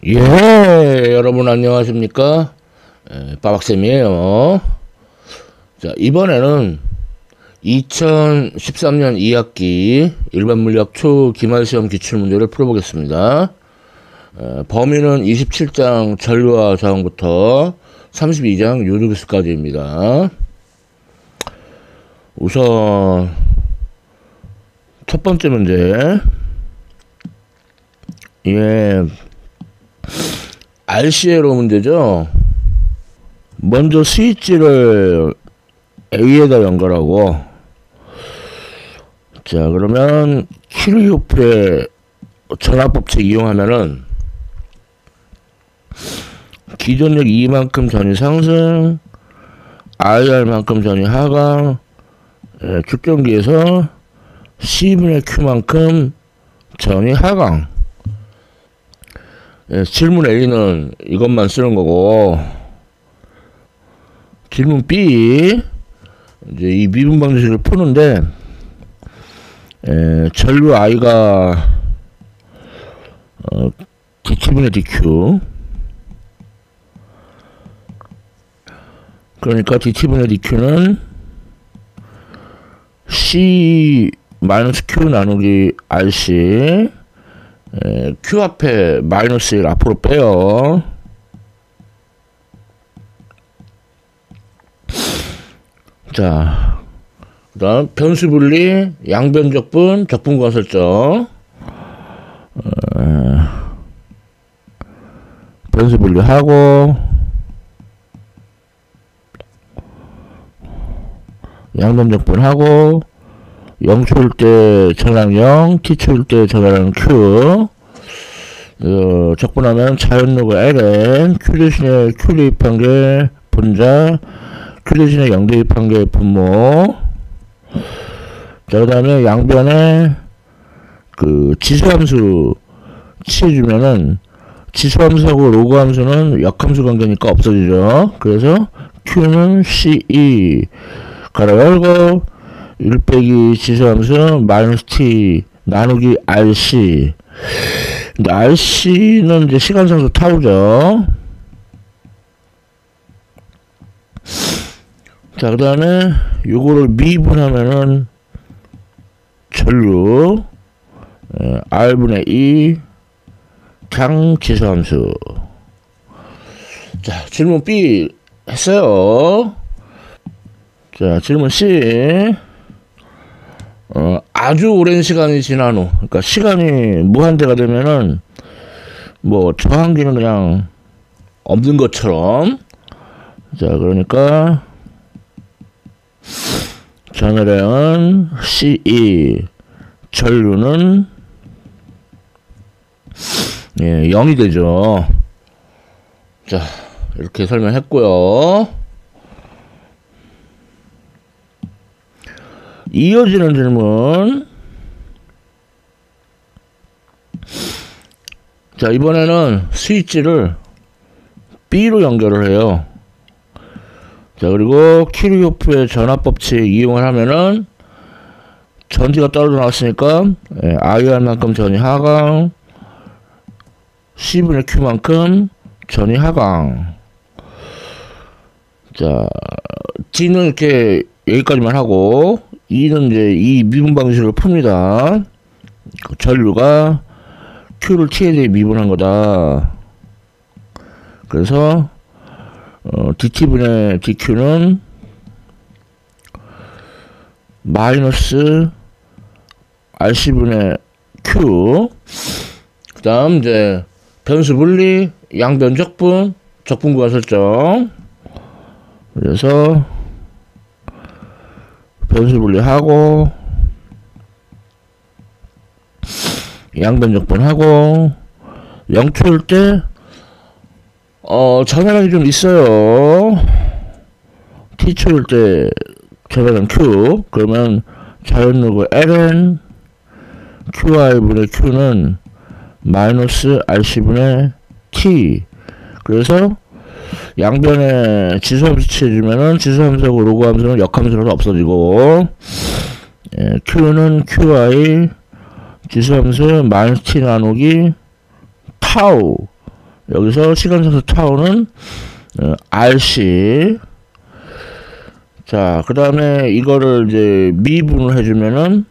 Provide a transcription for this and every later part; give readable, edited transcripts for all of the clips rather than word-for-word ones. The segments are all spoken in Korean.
예, 여러분 안녕하십니까? 빠박쌤이에요. 자, 이번에는 2013년 2학기 일반물리학 초 기말시험 기출문제를 풀어보겠습니다. 범위는 27장 전류와 저항부터 32장 요도기수까지입니다. 우선 첫 번째 문제. RCA로 문제죠. 먼저 스위치를 A에다 연결하고, 자, 그러면 키르호프의 전압법칙 이용하면은 기존력 E만큼 전위 상승, IR만큼 전위 하강, 측정기에서 C분의 Q만큼 전위 하강. 질문 A는 이것만 쓰는 거고, 질문 B, 이제 이 미분 방정식을 푸는데, 전류 I가, dT분의 dQ. 그러니까 dT분의 dQ는 C-Q 나누기 RC, Q 앞에 마이너스 1 앞으로 빼요. 자, 그 다음 변수분리, 양변적분, 적분과 설정. 변수분리하고 양변적분하고 0초일 때 전항 0, t초일 때 전항 Q. 적분하면 자연로그 ln q 대신에 q 대입한 게 분자, q 대신에 0 대입한 게 분모. 자, 그 다음에 양변에 그 지수함수 취해주면은 지수함수하고 로그함수는 역함수 관계니까 없어지죠. 그래서 q는 ce 가로 열고 1 빼기 지수함수 마이너스 t 나누기 rc. 근데 RC는 이제 시간상수 타우죠. 자, 그 다음에 요거를 미분하면은 전류 R분의 2 장 지수함수. 자, 질문 B 했어요. 자, 질문 C. 아주 오랜 시간이 지난 후, 그러니까 시간이 무한대가 되면은 뭐 저항기는 그냥 없는 것처럼. 자, 그러니까 전해량은 CE, 전류는 0이 되죠. 자, 이렇게 설명했고요. 이어지는 질문. 자, 이번에는 스위치를 B로 연결을 해요. 자, 그리고 키르호프의 전압법칙 이용을 하면은 전지가 떨어져 나왔으니까 IR만큼 전위 하강, C분의 Q만큼 전위 하강. 자, D는 이렇게 여기까지만 하고, E는 이제 이 미분 방식을 풉니다. 전류가 Q를 T에 대해 미분한 거다. 그래서 dT분의 dQ는 마이너스 RC분의 Q. 그 다음 이제 변수 분리, 양변 적분, 적분과 설정. 그래서 변수 분리하고 양변적분하고 0초일 때 전해량이 좀 있어요. t초일 때 전해량 Q. 그러면 자연로그 ln QI분의 Q는 마이너스 RC분의 T. 그래서 양변에 지수함수 취해주면은 지수함수하고 로그함수는 역함수라서 없어지고, Q는 QI 지수함수 마이너스 T 나누기 타우 여기서 시간상수 타우는 RC. 자, 그 다음에 이거를 이제 미분을 해주면은,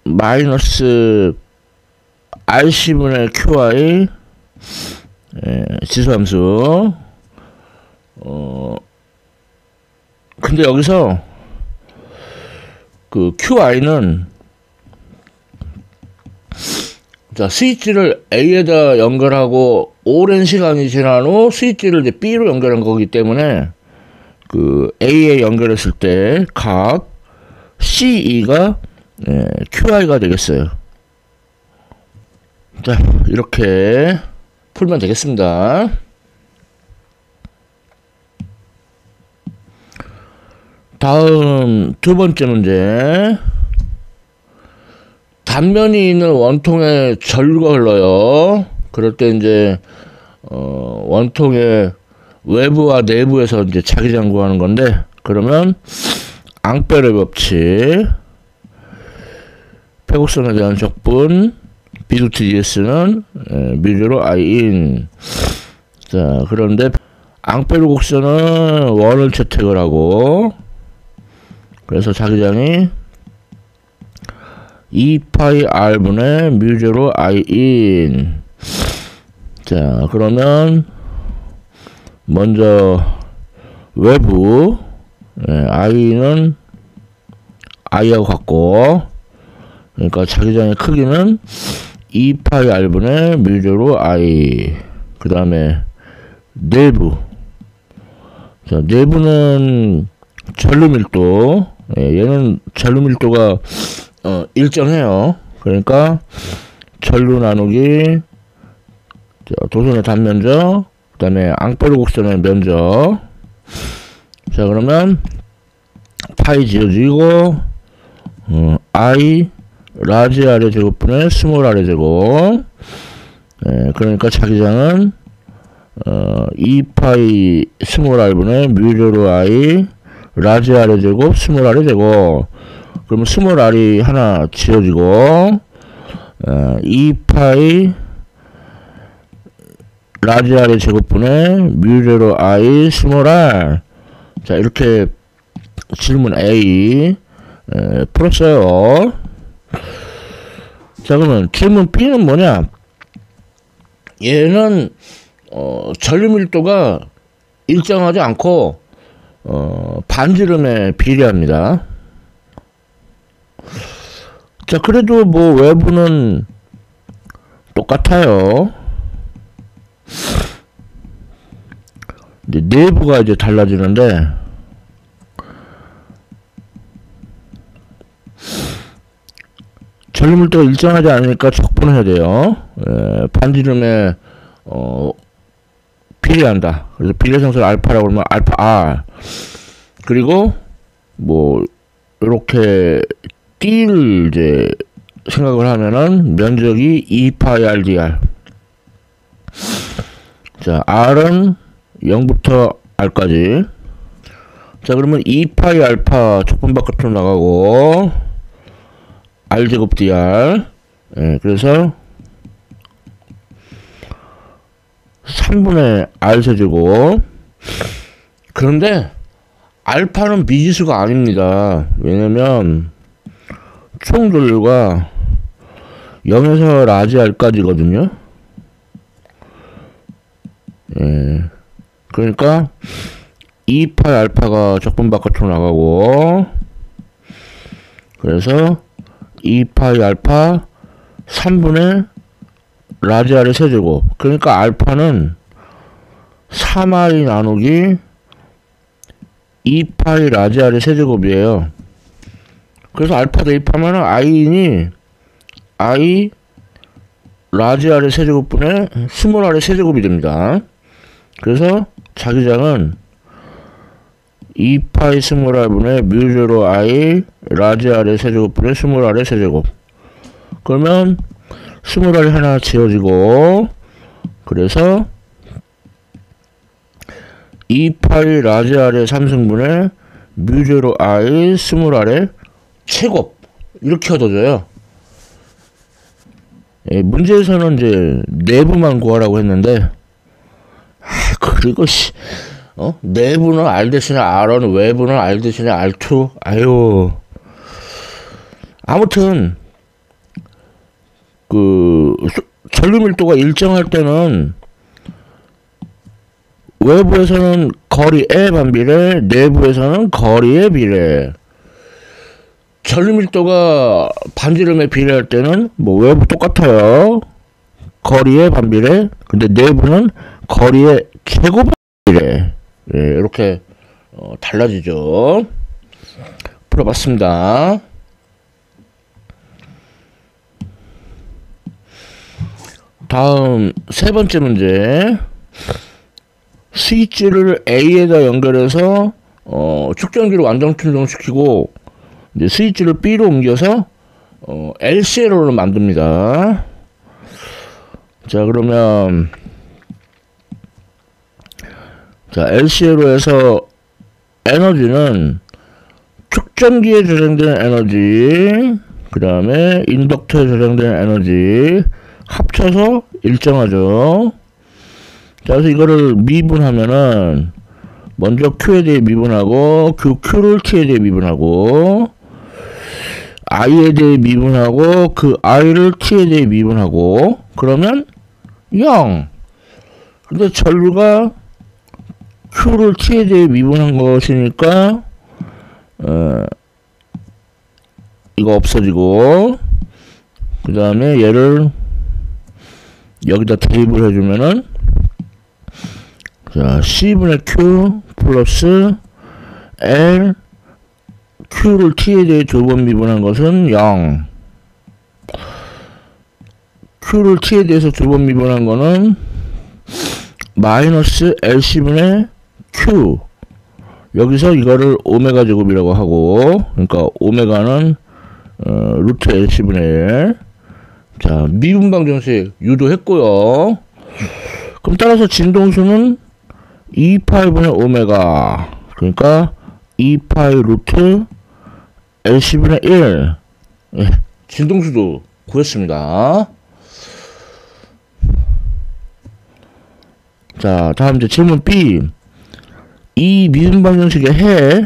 마이너스 RC분의 QI, 지수함수. 근데 여기서 그 QI는, 자, 스위치를 A에다 연결하고 오랜 시간이 지난 후 스위치를 이제 B로 연결한 거기 때문에 그 A에 연결했을 때 각 CE가 QI가 되겠어요. 자, 이렇게 풀면 되겠습니다. 다음 두 번째 문제. 단면이 있는 원통에 전류가 흘러요. 그럴 때 이제 원통의 외부와 내부에서 이제 자기장 구하는 건데, 그러면 앙페르 법칙, 폐곡선에 대한 적분 B2TDS는 뮤제로 I인. 자, 그런데 앙페르 곡선은 원을 채택을 하고, 그래서 자기장이 2파이 R분의 뮤제로 I인. 자, 그러면 먼저 외부 I는 I하고 같고, 그러니까 자기장의 크기는 2파이 R분의 뮤제로 I. 그 다음에 내부. 자, 내부는 전류 밀도. 얘는 전류 밀도가 일정해요. 그러니까 전류 나누기 도선의 단면적, 그 다음에 앙페르 곡선의 면적. 자, 그러면 파이 지어지고 I 라지 R의 제곱분의 스몰 R의 제곱. 그러니까 자기장은 2파이 스몰 R분의 뮤제로 I 라지 R의 제곱 스몰 R의 제곱. 그러면 스몰 R이 하나 지어지고 2파이 라지 R의 제곱분의 뮤제로 I 스몰 R. 자, 이렇게 질문 A 풀었어요. 자, 그러면 질문 B는 뭐냐? 얘는 전류 밀도가 일정하지 않고 반지름에 비례합니다. 자, 그래도 뭐 외부는 똑같아요. 이제 내부가 이제 달라지는데, 전류 밀도가 일정하지 않으니까 적분을 해야 돼요. 반지름에 비례한다. 그래서 비례상수를 알파라고 그러면 알파 R. 그리고 뭐 이렇게 D를 이제 생각을 하면은 면적이 2파이 RdR. 자, R은 0부터 R까지. 자, 그러면 2파이 알파 적분 바깥으로 나가고 R제곱 dr. 그래서 3분의 R 세제곱. 그런데 알파는 미지수가 아닙니다. 왜냐면 총 전류가 0에서 라지 R까지거든요. 그러니까 2파이 알파가 적분 바깥으로 나가고, 그래서 2파이 알파 3분의 라지 R의 세제곱. 그러니까 알파는 3I 나누기 2파이 라지 R의 세제곱이에요. 그래서 알파 대입하면 I인이 I 라지 R의 세제곱분의 스몰 R의 세제곱이 됩니다. 그래서 자기장은 2파이 스몰 R분의 뮤제로 I 라지 R의 세제곱분의 스몰 R의 세제곱. 그러면 스몰 R이 하나 지어지고, 그래서 2파이 라지 R의 3승분의 뮤제로 I 스몰 R의 최곱. 이렇게 얻어져요. 예, 문제에서는 이제 내부만 구하라고 했는데, 그리고 내부는 R 대신에 R1, 외부는 R 대신에 R2. 아유. 아무튼 전류 밀도가 일정할 때는 외부에서는 거리의 반비례, 내부에서는 거리의 비례. 전류 밀도가 반지름에 비례할 때는 뭐 외부 똑같아요. 거리의 반비례. 근데 내부는 거리의 제곱 비례. 예, 이렇게 달라지죠. 풀어봤습니다. 다음 세 번째 문제. 스위치를 A에다 연결해서 축전기를 완전 충전시키고 이제 스위치를 B로 옮겨서 LCL로를 만듭니다. 자, 그러면 LCL로 해서 에너지는 축전기에 저장된 에너지, 그 다음에 인덕터에 저장된 에너지 합쳐서 일정하죠. 자, 그래서 이거를 미분하면은 먼저 Q에 대해 미분하고 Q를 T에 대해 미분하고 I에 대해 미분하고 그 I를 T에 대해 미분하고 그러면 0. 근데 전류가 Q를 T에 대해 미분한 것이니까 이거 없어지고 그 다음에 얘를 여기다 대입을 해주면은 자, C분의 Q 플러스 L Q를 T에 대해 두 번 미분한 것은 0. Q를 T에 대해서 두 번 미분한 거는 마이너스 LC분의 Q. 여기서 이거를 오메가 제곱이라고 하고, 그러니까 오메가는 루트 LC분의 L. 자, 미분 방정식 유도했고요. 그럼 따라서 진동수는 2파이분의 오메가, 그러니까 2파이 루트 LC분의 1. 예, 진동수도 구했습니다. 자, 다음 이제 질문 B. 이 미분 방정식의 해.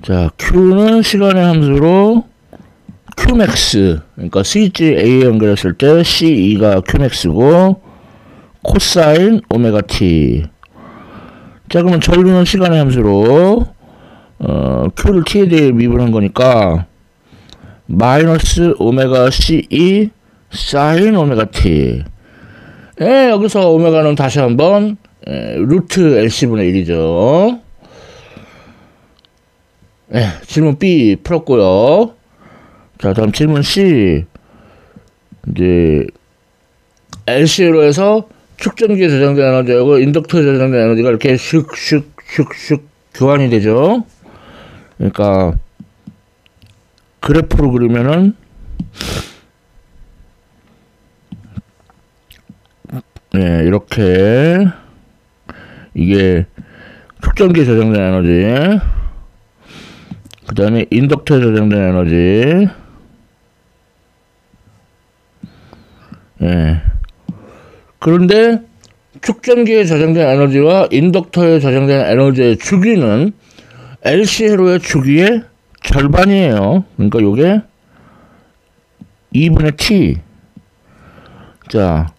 자, Q는 시간의 함수로 Qmax, 그러니까 스위치 A에 연결했을 때 CE가 Qmax고 코사인 오메가 T. 자, 그러면 전류는 시간의 함수로 Q를 T에 대해 미분한 거니까 마이너스 오메가 CE 사인 오메가 T. 예, 여기서 오메가는 다시 한번 루트 LC분의 1이죠. 예, 질문 B 풀었고요. 자, 다음 질문 C. 이제 LC로 해서 축전기에 저장된 에너지하고 인덕터에 저장된 에너지가 이렇게 슉슉슉슉 교환이 되죠. 그러니까 그래프로 그리면은 네, 이렇게 이게 축전기에 저장된 에너지, 그 다음에 인덕터에 저장된 에너지. 예. 그런데 축전기에 저장된 에너지와 인덕터에 저장된 에너지의 주기는 LC회로의 주기의 절반이에요. 그러니까 요게 2분의 T. 자,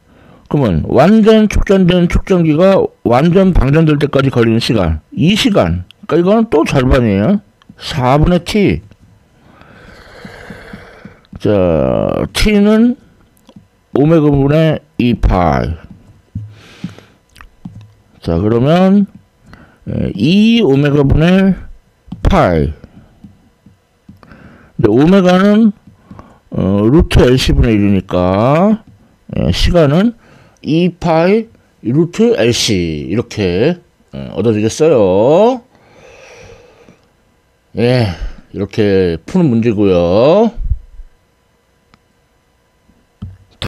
그러면 완전 축전된 축전기가 완전 방전될 때까지 걸리는 시간, 이 시간. 그러니까 이거는 또 절반이에요. 4분의 T. 자, T는 오메가분의 2파이. 자, 그러면 2 오메가분의 파이. 근데 오메가는 루트 LC분의 1이니까 시간은 2파이 루트 LC 이렇게 얻어지겠어요. 예, 이렇게 푸는 문제고요.